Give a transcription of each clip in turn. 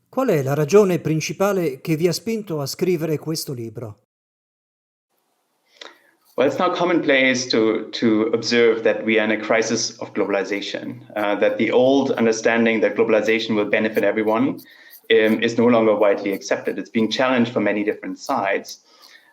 Qual è la ragione principale che vi ha spinto a scrivere questo libro? Well, it's now commonplace to observe that we are in a crisis of globalization, that the old understanding that globalization will benefit everyone is no longer widely accepted. It's being challenged from many different sides.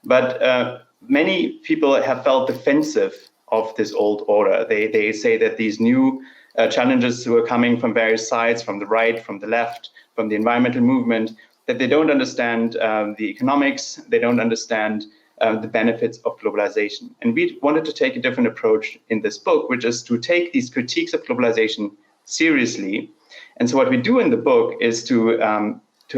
But many people have felt defensive of this old order. They say that these new challenges who are coming from various sides, from the right, from the left, from the environmental movement, that they don't understand the economics, they don't understand the benefits of globalization. And we wanted to take a different approach in this book, which is to take these critiques of globalization seriously. And so what we do in the book is to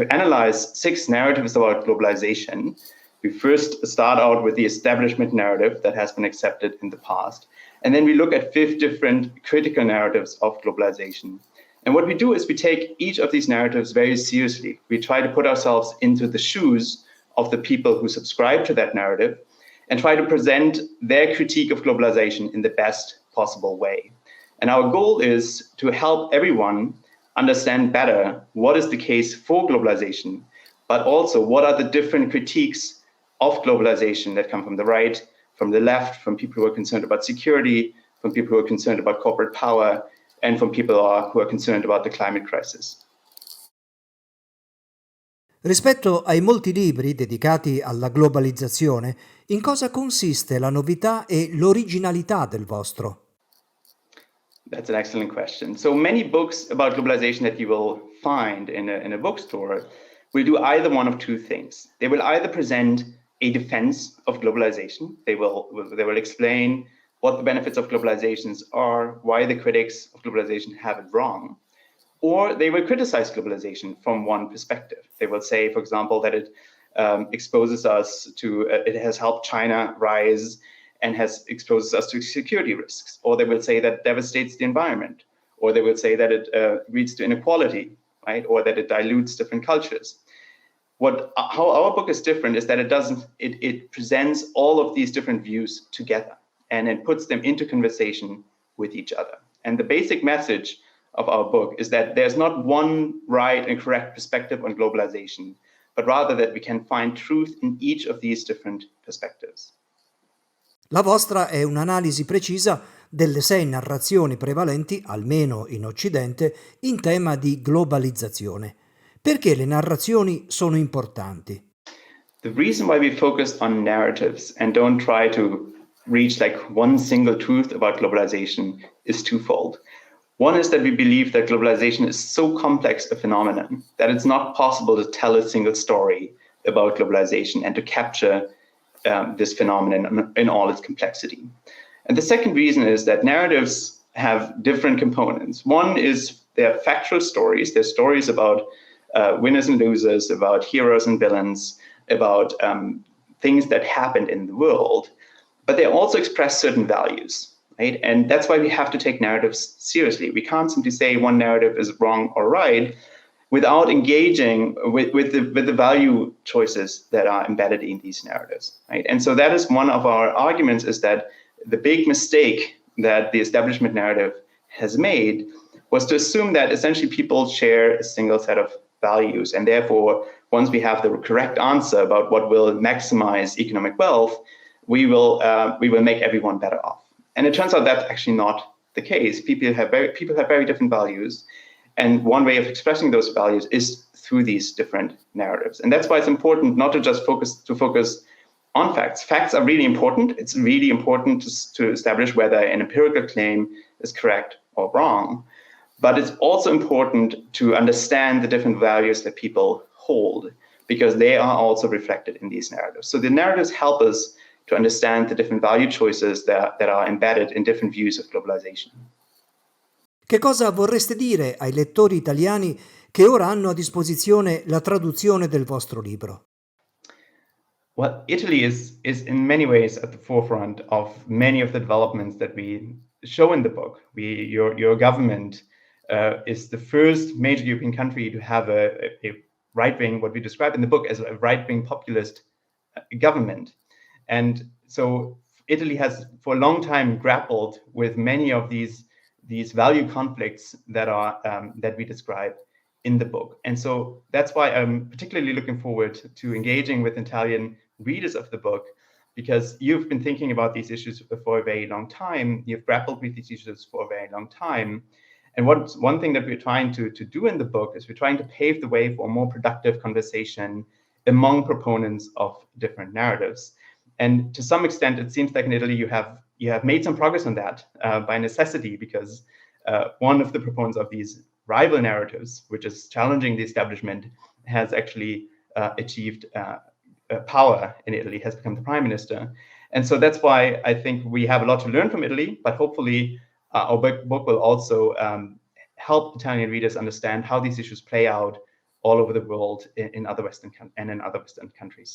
analyze 6 narratives about globalization. We first start out with the establishment narrative that has been accepted in the past. And then we look at 5 different critical narratives of globalization. And what we do is we take each of these narratives very seriously. We try to put ourselves into the shoes of the people who subscribe to that narrative and try to present their critique of globalization in the best possible way. And our goal is to help everyone understand better what is the case for globalization, but also what are the different critiques of globalization that come from the right, from the left, from people who are concerned about security, from people who are concerned about corporate power, and from people who are concerned about the climate crisis. Rispetto ai molti libri dedicati alla globalizzazione, in cosa consiste la novità e l'originalità del vostro? That's an excellent question. So many books about globalization that you will find in a bookstore will do either one of 2 things. They will either present a defense of globalization. They will explain what the benefits of globalizations are, why the critics of globalization have it wrong. Or they will criticize globalization from one perspective. They will say, for example, that it exposes us to, it has helped China rise and has exposes us to security risks. Or they will say that it devastates the environment. Or they will say that it leads to inequality, right? Or that it dilutes different cultures. How our book is different is that it presents all of these different views together and it puts them into conversation with each other. And the basic message of our book is that there's not one right and correct perspective on globalization, but rather that we can find truth in each of these different perspectives. La vostra è un'analisi precisa delle 6 narrazioni prevalenti, almeno in Occidente, in tema di globalizzazione. Perché le narrazioni sono importanti? The reason why we focus on narratives and don't try to reach like one single truth about globalization is twofold. One is that we believe that globalization is so complex a phenomenon that it's not possible to tell a single story about globalization and to capture this phenomenon in all its complexity. And the second reason is that narratives have different components. One is they're factual stories. They're stories about winners and losers, about heroes and villains, about things that happened in the world, but they also express certain values. Right? And that's why we have to take narratives seriously. We can't simply say one narrative is wrong or right without engaging with the value choices that are embedded in these narratives. Right? And so that is one of our arguments, is that the big mistake that the establishment narrative has made was to assume that essentially people share a single set of values. And therefore, once we have the correct answer about what will maximize economic wealth, we will make everyone better off. And it turns out that's actually not the case. People have very different values. And one way of expressing those values is through these different narratives. And that's why it's important not to just focus on facts. Facts are really important. It's really important to establish whether an empirical claim is correct or wrong. But it's also important to understand the different values that people hold, because they are also reflected in these narratives. So the narratives help us to understand the different value choices that are embedded in different views of globalization. Che cosa vorreste dire ai lettori italiani che ora hanno a disposizione la traduzione del vostro libro? Well, Italy is in many ways at the forefront of many of the developments that we show in the book. Your government is the first major European country to have a right-wing, what we describe in the book as a right-wing populist government. And so Italy has for a long time grappled with many of these these value conflicts that are that we describe in the book. And so that's why I'm particularly looking forward to engaging with Italian readers of the book, because you've been thinking about these issues for a very long time. You've grappled with these issues for a very long time. And one thing that we're trying to do in the book is we're trying to pave the way for a more productive conversation among proponents of different narratives. And to some extent, it seems like in Italy you have made some progress on that by necessity, because one of the proponents of these rival narratives, which is challenging the establishment, has actually achieved power in Italy, has become the prime minister. And so that's why I think we have a lot to learn from Italy, but hopefully our book will also help Italian readers understand how these issues play out all over the world in other Western countries.